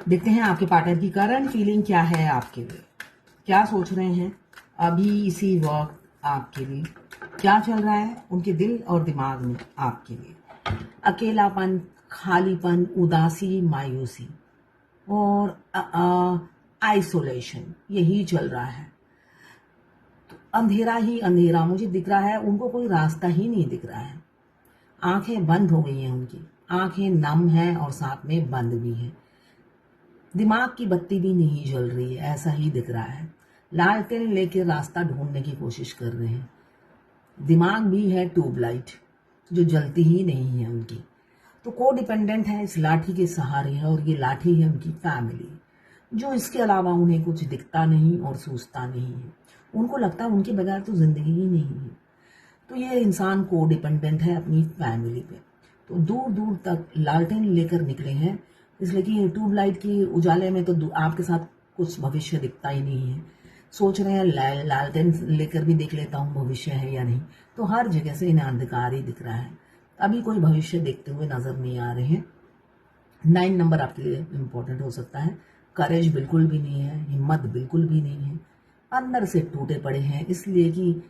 देखते हैं आपके पार्टनर की करंट फीलिंग क्या है आपके लिए, क्या सोच रहे हैं अभी इसी वक्त आपके लिए, क्या चल रहा है उनके दिल और दिमाग में आपके लिए। अकेलापन, खालीपन, उदासी, मायूसी और आइसोलेशन, यही चल रहा है। तो अंधेरा ही अंधेरा मुझे दिख रहा है, उनको कोई रास्ता ही नहीं दिख रहा है। आंखें बंद हो गई हैं उनकी, आंखें नम हैं और साथ में बंद भी हैं। दिमाग की बत्ती भी नहीं जल रही है, ऐसा ही दिख रहा है। लालटेन लेकर रास्ता ढूंढने की कोशिश कर रहे हैं। दिमाग भी है ट्यूबलाइट जो जलती ही नहीं है उनकी। तो को डिपेंडेंट है इस लाठी के सहारे है, और ये लाठी है उनकी फैमिली, जो इसके अलावा उन्हें कुछ दिखता नहीं और सूझता नहीं है। उनको लगता है उनके बगैर तो जिंदगी ही नहीं है। तो ये इंसान को डिपेंडेंट है अपनी फैमिली पे। तो दूर दूर तक लालटेन लेकर निकले हैं, इसलिए कि ट्यूबलाइट की उजाले में तो आपके साथ कुछ भविष्य दिखता ही नहीं है। सोच रहे हैं लालटेन लेकर भी देख लेता हूँ भविष्य है या नहीं। तो हर जगह से इन्हें अंधकार ही दिख रहा है, अभी कोई भविष्य देखते हुए नजर नहीं आ रहे हैं। 9 नंबर आपके लिए इम्पोर्टेंट हो सकता है। करेज बिल्कुल भी नहीं है, हिम्मत बिल्कुल भी नहीं है, अंदर से टूटे पड़े हैं। इसलिए कि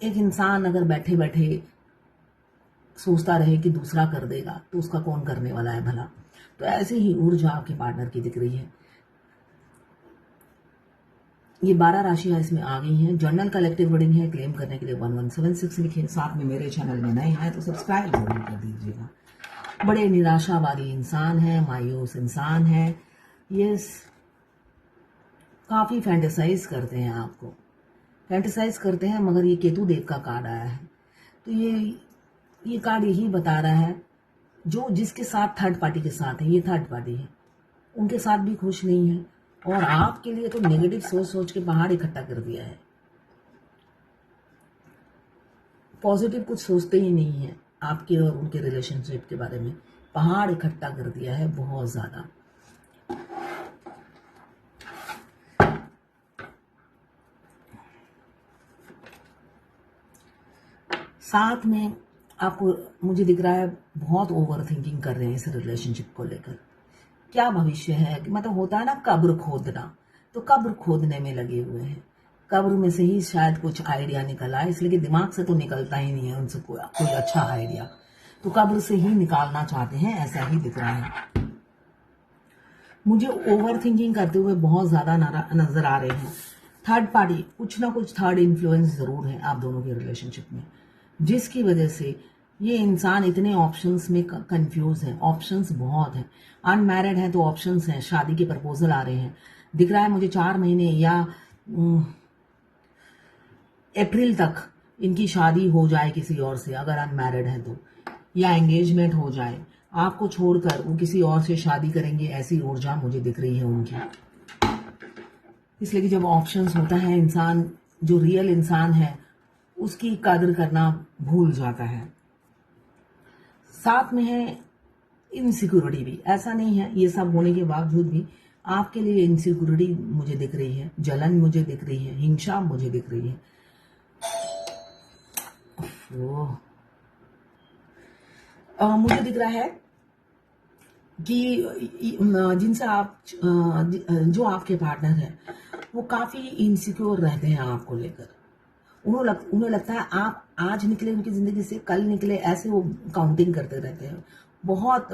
एक इंसान अगर बैठे बैठे सोचता रहे कि दूसरा कर देगा तो उसका कौन करने वाला है भला। तो ऐसे ही ऊर्जा आपके पार्टनर की दिख रही है। ये 12 राशियां इसमें आ गई हैं। जर्नल कलेक्टिव रीडिंग है, क्लेम करने के लिए 1176 लिखे। साथ में मेरे चैनल में नए हैं तो सब्सक्राइब जरूर कर दीजिएगा। बड़े निराशावादी इंसान है, मायूस इंसान है, ये काफी फैंटेसाइज करते हैं, आपको फैंटेसाइज करते हैं। मगर ये केतु देव का कार्ड आया है, तो ये कार्ड यही बता रहा है जो जिसके साथ थर्ड पार्टी के साथ है, ये थर्ड पार्टी है, उनके साथ भी खुश नहीं है। और आपके लिए तो नेगेटिव सोच सोच के पहाड़ इकट्ठा कर दिया है। पॉजिटिव कुछ सोचते ही नहीं है आपके और उनके रिलेशनशिप के बारे में। पहाड़ इकट्ठा कर दिया है बहुत ज्यादा। साथ में आपको मुझे दिख रहा है बहुत ओवर थिंकिंग कर रहे हैं इस रिलेशनशिप को लेकर। क्या भविष्य है, मतलब होता है ना कब्र खोदना, तो कब्र खोदने में लगे हुए हैं। कब्र में से ही शायद कुछ आइडिया निकल आए, इसलिए कि दिमाग से तो निकलता ही नहीं है उनसे कोई अच्छा आइडिया, तो कब्र से ही निकालना चाहते हैं, ऐसा ही दिख रहा है। मुझे ओवर थिंकिंग करते हुए बहुत ज्यादा नजर आ रहे हैं। थर्ड पार्टी, कुछ ना कुछ थर्ड इन्फ्लुएंस जरूर है आप दोनों के रिलेशनशिप में, जिसकी वजह से ये इंसान इतने ऑप्शंस में कंफ्यूज है। ऑप्शंस बहुत हैं, अनमैरिड हैं तो ऑप्शंस हैं, शादी के प्रपोजल आ रहे हैं। दिख रहा है मुझे 4 महीने या अप्रैल तक इनकी शादी हो जाए किसी और से, अगर अनमैरिड है तो, या एंगेजमेंट हो जाए, आपको छोड़कर वो किसी और से शादी करेंगे, ऐसी ऊर्जा मुझे दिख रही है उनकी। इसलिए कि जब ऑप्शंस होता है, इंसान जो रियल इंसान है उसकी कदर करना भूल जाता है। साथ में है इनसिक्योरिटी भी, ऐसा नहीं है ये सब होने के बावजूद भी आपके लिए इनसिक्योरिटी मुझे दिख रही है, जलन मुझे दिख रही है, हिंसा मुझे दिख रही है। मुझे दिख रहा है कि जिनसे आप जो आपके पार्टनर है वो काफी इनसिक्योर रहते हैं आपको लेकर। उन्हें लगता है आप आज निकले उनकी जिंदगी से, कल निकले, ऐसे वो काउंटिंग करते रहते हैं। बहुत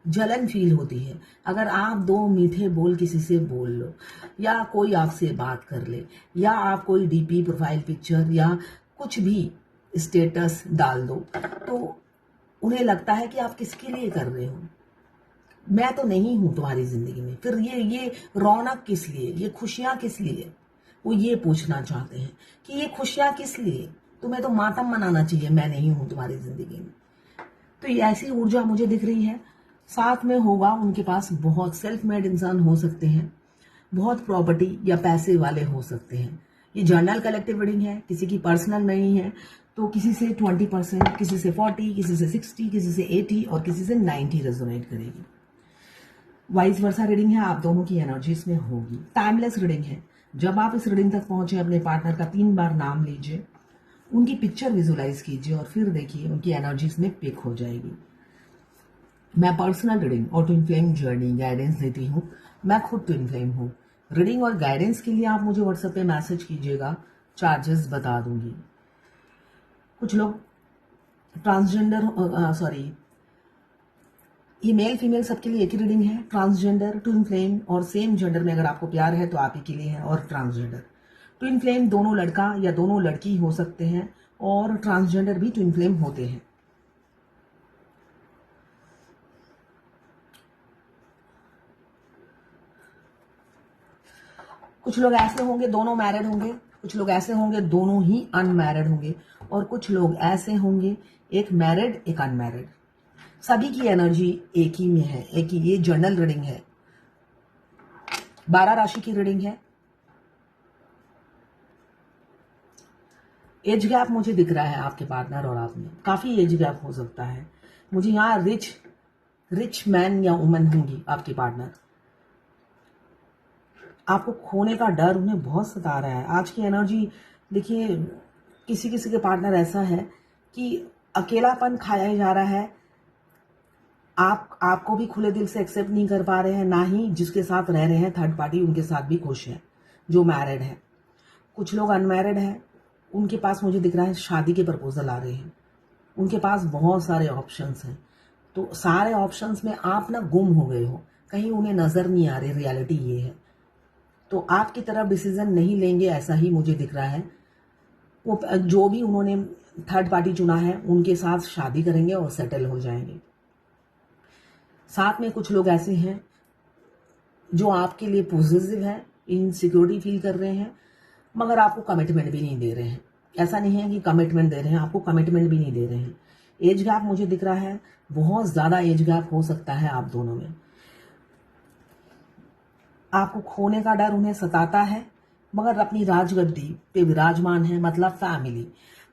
जलन फील होती है अगर आप 2 मीठे बोल किसी से बोल लो, या कोई आपसे बात कर ले, या आप कोई डीपी प्रोफाइल पिक्चर या कुछ भी स्टेटस डाल दो, तो उन्हें लगता है कि आप किसके लिए कर रहे हो, मैं तो नहीं हूं तुम्हारी जिंदगी में, फिर ये रौनक किस लिए, ये खुशियां किस लिए। वो ये पूछना चाहते हैं कि ये खुशियां किस लिए, तुम्हें तो मातम मनाना चाहिए, मैं नहीं हूं तुम्हारी जिंदगी में। तो ये ऐसी ऊर्जा मुझे दिख रही है। साथ में होगा उनके पास बहुत सेल्फ मेड इंसान हो सकते हैं, बहुत प्रॉपर्टी या पैसे वाले हो सकते हैं। ये जर्नल कलेक्टिव रीडिंग है, किसी की पर्सनल नहीं है। तो किसी से 20%, किसी से 40, किसी से 60, किसी से 80 और किसी से 90 रेजोनेट करेगी। वाइस वर्सा रीडिंग है, आप दोनों की एनर्जी इसमें होगी। टाइमलेस रीडिंग है। जब आप इस रीडिंग तक पहुंचे, अपने पार्टनर का 3 बार नाम लीजिए, उनकी पिक्चर विजुलाइज कीजिए और फिर देखिए उनकी एनर्जी इसमें पिक हो जाएगी। मैं पर्सनल रीडिंग और ट्विन फ्लेम जर्नी गाइडेंस देती हूँ। मैं खुद ट्विन फ्लेम हूँ। रीडिंग और गाइडेंस के लिए आप मुझे व्हाट्सएप पे मैसेज कीजिएगा, चार्जेस बता दूंगी। कुछ लोग ट्रांसजेंडर सॉरी ये मेल फीमेल सबके लिए एक ही रीडिंग है। ट्रांसजेंडर, ट्विन फ्लेम और सेम जेंडर में अगर आपको प्यार है तो आप ही के लिए है। और ट्रांसजेंडर, ट्विन फ्लेम दोनों लड़का या दोनों लड़की हो सकते हैं और ट्रांसजेंडर भी ट्विन फ्लेम होते हैं। कुछ लोग ऐसे होंगे दोनों मैरिड होंगे, कुछ लोग ऐसे होंगे दोनों ही अनमैरिड होंगे, और कुछ लोग ऐसे होंगे एक मैरिड एक अनमैरिड। सभी की एनर्जी एक ही में है, एक ही। ये जनरल रीडिंग है, 12 राशि की रीडिंग है। एज गैप मुझे दिख रहा है आपके पार्टनर और आप में, काफी एज गैप हो सकता है। मुझे यहाँ रिच मैन या वुमन होंगी आपकी पार्टनर। आपको खोने का डर उन्हें बहुत सता रहा है। आज की एनर्जी देखिए, किसी किसी के पार्टनर ऐसा है कि अकेलापन खाया जा रहा है। आपको भी खुले दिल से एक्सेप्ट नहीं कर पा रहे हैं, ना ही जिसके साथ रह रहे हैं थर्ड पार्टी उनके साथ भी खुश है जो मैरिड है। कुछ लोग अनमैरिड हैं, उनके पास मुझे दिख रहा है शादी के प्रपोजल आ रहे हैं। उनके पास बहुत सारे ऑप्शंस हैं, तो सारे ऑप्शंस में आप ना गुम हो गए हो, कहीं उन्हें नजर नहीं आ रही। रियलिटी ये है, तो आपकी तरफ डिसीजन नहीं लेंगे ऐसा ही मुझे दिख रहा है। वो जो भी उन्होंने थर्ड पार्टी चुना है उनके साथ शादी करेंगे और सेटल हो जाएंगे। साथ में कुछ लोग ऐसे हैं जो आपके लिए पॉजिटिव है, इनसिक्योरिटी फील कर रहे हैं, मगर आपको कमिटमेंट भी नहीं दे रहे हैं। ऐसा नहीं है कि कमिटमेंट दे रहे हैं, आपको कमिटमेंट भी नहीं दे रहे हैं। एज गैप मुझे दिख रहा है, बहुत ज्यादा एज गैप हो सकता है आप दोनों में। आपको खोने का डर उन्हें सताता है, मगर अपनी राजगद्दी पे विराजमान है, मतलब फैमिली,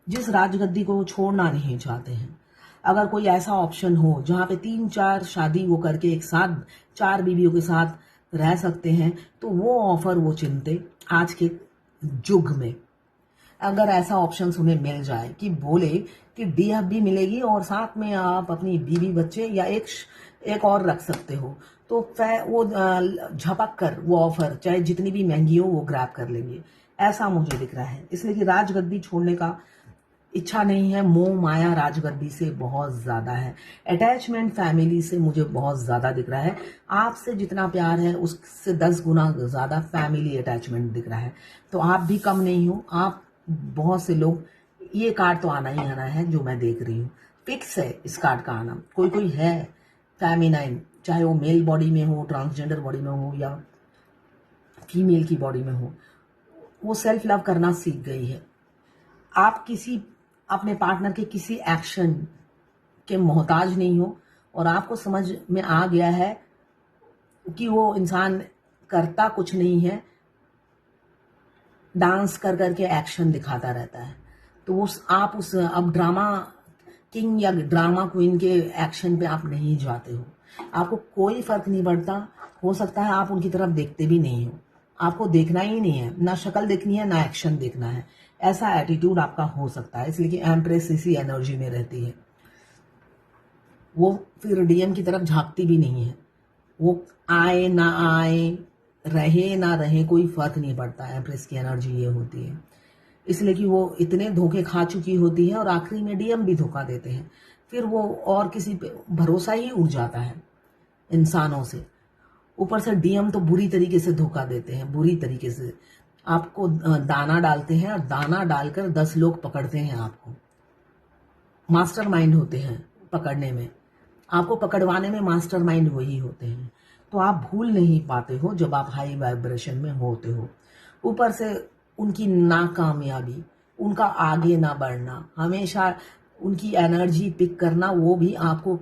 जिस राजगद्दी को वो छोड़ना नहीं चाहते हैं। अगर कोई ऐसा ऑप्शन हो जहां पे 3-4 शादी वो करके एक साथ 4 बीवियों के साथ रह सकते हैं, तो वो ऑफर वो चुनते आज के युग में। अगर ऐसा ऑप्शन उन्हें मिल जाए कि बोले कि डीएफ भी मिलेगी और साथ में आप अपनी बीवी बच्चे या एक और रख सकते हो, तो वो झपक कर वो ऑफर चाहे जितनी भी महंगी हो वो ग्रैब कर लेंगे, ऐसा मुझे दिख रहा है। इसलिए कि राजगद्दी छोड़ने का इच्छा नहीं है, मोह माया राजगद्दी से बहुत ज्यादा है। अटैचमेंट फैमिली से मुझे बहुत ज्यादा दिख रहा है। आपसे जितना प्यार है उससे 10 गुना ज्यादा फैमिली अटैचमेंट दिख रहा है। तो आप भी कम नहीं हो। आप बहुत से लोग, ये कार्ड तो आना ही आना है जो मैं देख रही हूँ, फिक्स है इस कार्ड का आना। कोई कोई है फेमिनाइन, चाहे वो मेल बॉडी में हो, ट्रांसजेंडर बॉडी में हो या फीमेल की बॉडी में हो, वो सेल्फ लव करना सीख गई है। आप किसी अपने पार्टनर के किसी एक्शन के मोहताज नहीं हो, और आपको समझ में आ गया है कि वो इंसान करता कुछ नहीं है, डांस कर करके एक्शन दिखाता रहता है। तो आप उस अब ड्रामा किंग या ड्रामा क्वीन के एक्शन पे आप नहीं जाते हो। आपको कोई फर्क नहीं पड़ता। हो सकता है आप उनकी तरफ देखते भी नहीं हो, आपको देखना ही नहीं है, ना शक्ल देखनी है ना एक्शन देखना है, ऐसा एटीट्यूड आपका हो सकता है। इसलिए कि एम्प्रेस इसी एनर्जी में रहती है, वो फिर डीएम की तरफ झांकती भी नहीं है। वो आए ना आए, रहे ना रहे, कोई फर्क नहीं पड़ता। एम्प्रेस की एनर्जी ये होती है, इसलिए कि वो इतने धोखे खा चुकी होती है और आखिरी में डीएम भी धोखा देते हैं। फिर वो और किसी पे भरोसा ही उड़ जाता है इंसानों से। ऊपर से डीएम तो बुरी तरीके से धोखा देते हैं, बुरी तरीके से आपको दाना डालते हैं, और दाना डालकर 10 लोग पकड़ते हैं आपको। मास्टरमाइंड होते हैं पकड़ने में, आपको पकड़वाने में मास्टरमाइंड वही होते हैं। तो आप भूल नहीं पाते हो जब आप हाई वाइब्रेशन में होते हो। ऊपर से उनकी नाकामयाबी, उनका आगे ना बढ़ना, हमेशा उनकी एनर्जी पिक करना, वो भी आपको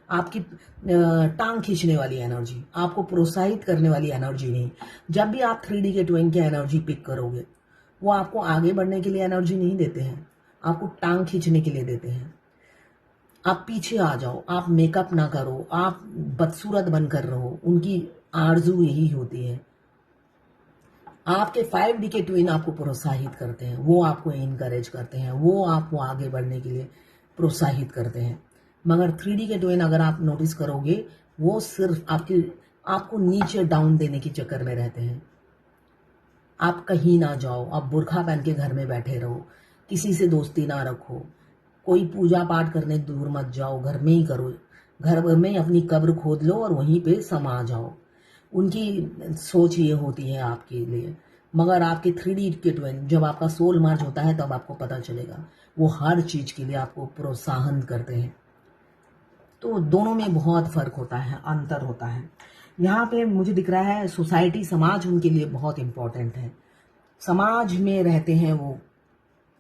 आपकी टांग खींचने वाली एनर्जी, आपको प्रोत्साहित करने वाली एनर्जी नहीं। जब भी आप 3D के ट्विन की एनर्जी पिक करोगे, वो आपको आगे बढ़ने के लिए एनर्जी नहीं देते हैं, आपको टांग खींचने के लिए देते हैं। आप पीछे आ जाओ, आप मेकअप ना करो, आप बदसूरत बनकर रहो, उनकी आरजू यही होती है। आपके 5D के ट्विन आपको प्रोत्साहित करते हैं, वो आपको इनकरेज करते हैं, वो आपको आगे बढ़ने के लिए प्रोत्साहित करते हैं। मगर 3D के ट्विन अगर आप नोटिस करोगे, वो सिर्फ आपको नीचे डाउन देने के चक्कर में रहते हैं। आप कहीं ना जाओ, आप बुर्खा पहन के घर में बैठे रहो, किसी से दोस्ती ना रखो, कोई पूजा पाठ करने दूर मत जाओ, घर में ही करो, घर में ही अपनी कब्र खोद लो और वहीं पे समा जाओ। उनकी सोच ये होती है आपके लिए। मगर आपके 3D के ट्विन, जब आपका सोल मर्ज होता है तब आपको पता चलेगा, वो हर चीज के लिए आपको प्रोत्साहन करते हैं। तो दोनों में बहुत फर्क होता है, अंतर होता है। यहाँ पे मुझे दिख रहा है सोसाइटी, समाज उनके लिए बहुत इंपॉर्टेंट है। समाज में रहते हैं वो,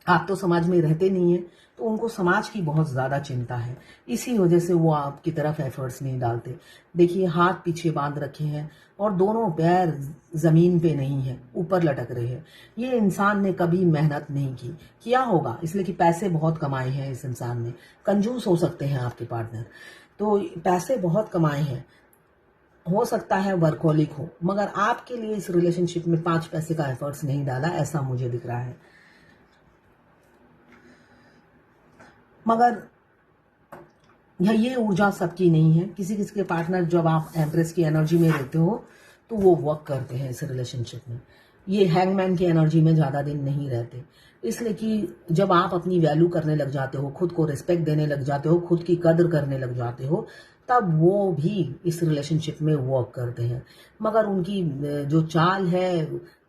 आप तो समाज में रहते नहीं है, तो उनको समाज की बहुत ज़्यादा चिंता है। इसी वजह से वो आपकी तरफ एफर्ट्स नहीं डालते। देखिए, हाथ पीछे बांध रखे हैं और दोनों पैर ज़मीन पे नहीं है, ऊपर लटक रहे हैं। ये इंसान ने कभी मेहनत नहीं की, किया होगा इसलिए कि पैसे बहुत कमाए हैं इस इंसान ने। कंजूस हो सकते हैं आपके पार्टनर, तो पैसे बहुत कमाए हैं, हो सकता है वर्कहोलिक हो, मगर आपके लिए इस रिलेशनशिप में 5 पैसे का एफर्ट्स नहीं डाला, ऐसा मुझे दिख रहा है। मगर ये ऊर्जा सबकी नहीं है। किसी किसी के पार्टनर, जब आप एम्प्रेस की एनर्जी में रहते हो तो वो वर्क करते हैं इस रिलेशनशिप में। ये हैंगमैन की एनर्जी में ज़्यादा दिन नहीं रहते, इसलिए कि जब आप अपनी वैल्यू करने लग जाते हो, खुद को रिस्पेक्ट देने लग जाते हो, खुद की कदर करने लग जाते हो, तब वो भी इस रिलेशनशिप में वर्क करते हैं। मगर उनकी जो चाल है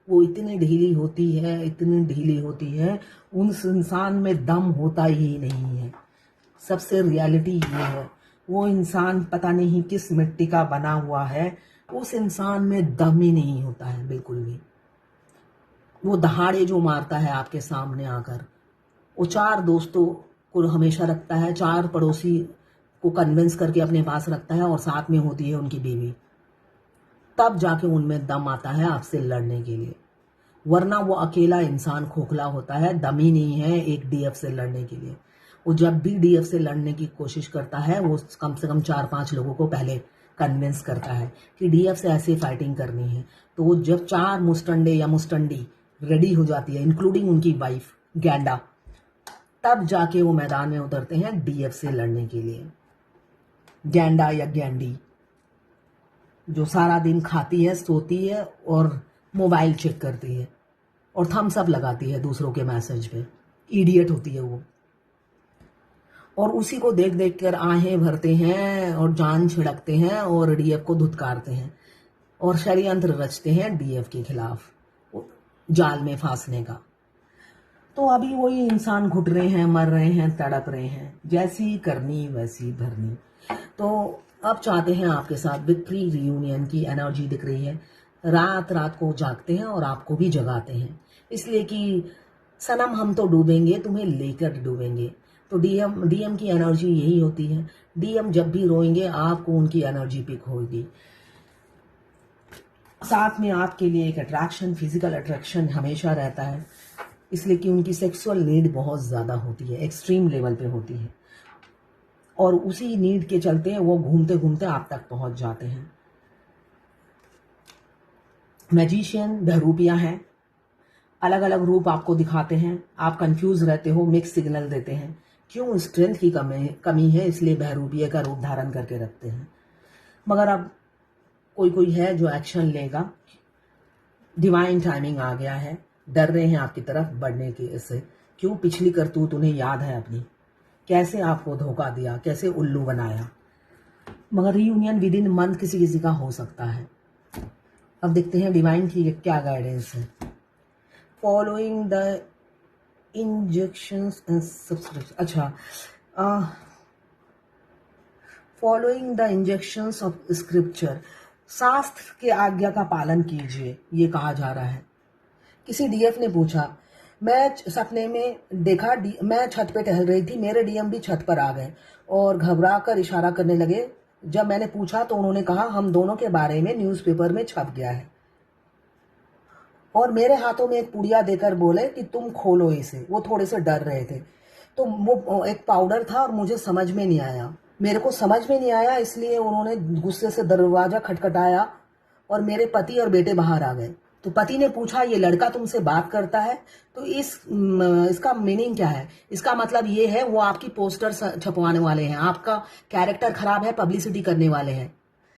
वो इतनी ढीली होती है, इतनी ढीली होती है, उस इंसान में दम होता ही नहीं है। सबसे रियलिटी ये है, वो इंसान पता नहीं किस मिट्टी का बना हुआ है, उस इंसान में दम ही नहीं होता है बिल्कुल भी। वो दहाड़े जो मारता है आपके सामने आकर, वो 4 दोस्तों को हमेशा रखता है, 4 पड़ोसी को कन्विंस करके अपने पास रखता है और साथ में होती है उनकी बीवी, तब जाके उनमें दम आता है आपसे लड़ने के लिए। वरना वो अकेला इंसान खोखला होता है, दम ही नहीं है एक डीएफ से लड़ने के लिए। वो जब भी डीएफ से लड़ने की कोशिश करता है, वो कम से कम 4-5 लोगों को पहले कन्विंस करता है कि डीएफ से ऐसे फाइटिंग करनी है। तो वो जब 4 मुस्टंडे या मुस्टंडी रेडी हो जाती है, इंक्लूडिंग उनकी वाइफ गैंडा, तब जाके वो मैदान में उतरते हैं डीएफ से लड़ने के लिए। गैंडा या गैंडी, जो सारा दिन खाती है, सोती है और मोबाइल चेक करती है और थम्स अप लगाती है दूसरों के मैसेज पे, इडियट होती है वो। और उसी को देख देख कर आहें भरते हैं और जान छिड़कते हैं और डीएफ को धुतकारते हैं और षड्यंत्र रचते हैं डीएफ के खिलाफ जाल में फांसने का। तो अभी वही इंसान घुट रहे हैं, मर रहे हैं, तड़प रहे हैं, जैसी करनी वैसी भरनी। तो अब चाहते हैं आपके साथ विक्ट्री रियूनियन की एनर्जी दिख रही है। रात रात को जागते हैं और आपको भी जगाते हैं, इसलिए कि सनम हम तो डूबेंगे, तुम्हें लेकर डूबेंगे। तो डीएम की एनर्जी यही होती है। डीएम जब भी रोएंगे आपको उनकी एनर्जी पिक होगी। साथ में आपके लिए एक अट्रैक्शन, फिजिकल अट्रैक्शन हमेशा रहता है, इसलिए कि उनकी सेक्सुअल नीड बहुत ज़्यादा होती है, एक्सट्रीम लेवल पे होती है, और उसी नीड के चलते वो घूमते घूमते आप तक पहुंच जाते हैं। मैजिशियन बहरूपिया हैं, अलग अलग रूप आपको दिखाते हैं, आप कंफ्यूज रहते हो, मिक्स सिग्नल देते हैं। क्यों? स्ट्रेंथ की कमी है, इसलिए बहरूपिया का रूप धारण करके रखते हैं। मगर अब कोई है जो एक्शन लेगा, डिवाइन टाइमिंग आ गया है, डर रहे हैं आपकी तरफ बढ़ने के से। क्यों? पिछली करतूत उन्हें याद है अपनी, कैसे आपको धोखा दिया, कैसे उल्लू बनाया। मगर रीयूनियन विद इन मंथ किसी किसी का हो सकता है। अब देखते हैं डिवाइन की क्या गाइडेंस है। Following the injunctions and subscription, अच्छा, following the injunctions of scripture, शास्त्र के आज्ञा का पालन कीजिए, ये कहा जा रहा है। किसी डीएफ ने पूछा, मैं सपने में देखा मैं छत पे टहल रही थी, मेरे डीएम भी छत पर आ गए और घबरा कर इशारा करने लगे। जब मैंने पूछा तो उन्होंने कहा हम दोनों के बारे में न्यूज़पेपर में छप गया है, और मेरे हाथों में एक पुड़िया देकर बोले कि तुम खोलो इसे। वो थोड़े से डर रहे थे, तो वो एक पाउडर था और मुझे समझ में नहीं आया, मेरे को समझ में नहीं आया, इसलिए उन्होंने गुस्से से दरवाजा खटखटाया और मेरे पति और बेटे बाहर आ गए। तो पति ने पूछा ये लड़का तुमसे बात करता है, तो इसका मीनिंग क्या है? इसका मतलब ये है वो आपकी पोस्टर छपवाने वाले हैं, आपका कैरेक्टर खराब है, पब्लिसिटी करने वाले हैं।